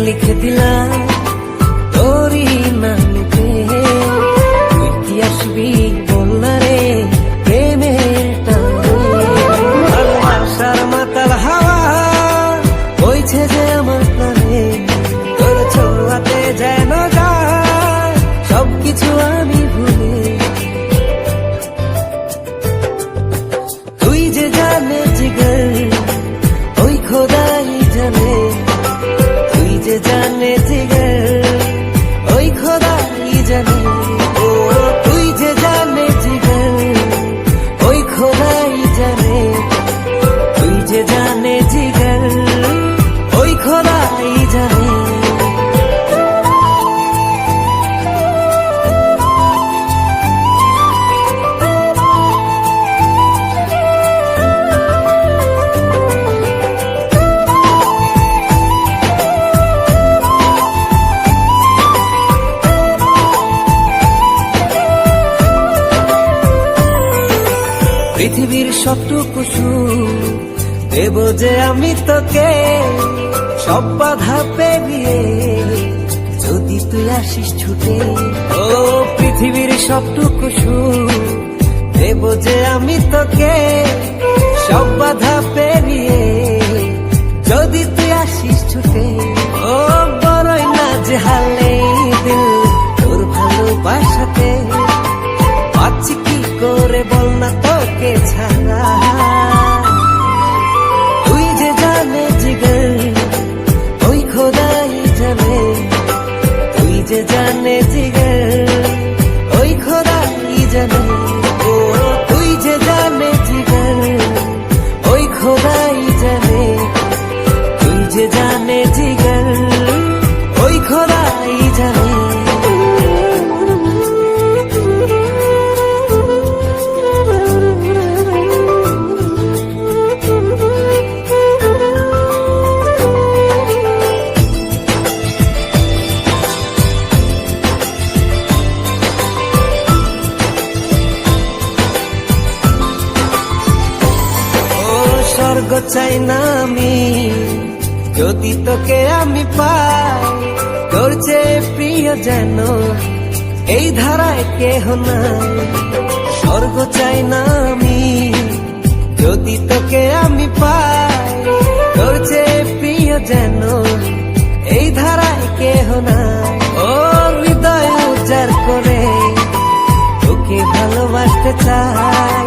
লিখে দিলাম তোরই নামেতে। তুই কি আসবি বলনা রে প্রেমের টানে। ভালোবাসার মাতাল হাওয়া বইছে যে আমার প্রাণে, তোর ছোঁয়াতে যেন যায় সবকিছু আমি ভুলে। তুই যে জানে জিগর ওই খোদাই জানে, তুই যে জানে জিগর ওই খোদাই জানে। ও তুই যে জানে জিগর ওই খোদাই জানে, তুই যে জানে জিগর ওই খোদাই জানে। পৃথিবীর সবটুকু সুখ দেব যে আমি তোকে, সব বাধা পেরিয়ে যদি তুই আসিস ছুটে। ও পৃথিবীর সবটুকু সুখ দেব যে আমি তোকে, সব বাধা পেরিয়ে যদি তুই আসিস ছুটে। ও বড়ই না যে হালে দিল তোর ভালোবাসাতে, পাচ্ছি কি করে বল না তোকে ছাড়া। তুই যে জানে জিগর ওই খোদাই জানে, তুই যে জানে জিগর ওই খোদাই জানে। ও তুই যে জানে জিগর ওই খোদাই জানে, তুই যে জানে জিগর ওই খোদাই জানে। স্বর্গ চাই না আমি যদি তোকে আমি পাই, তোর চেয়ে প্রিয় যেন এই ধারায় কেহ নাই। স্বর্গ চাই না আমি যদি তোকে আমি পাই, তোর চেয়ে প্রিয় যেন এই ধারায় কেহ নাই। ও হৃদয় উজাড় করে তোকে ভালোবাসতে চাই।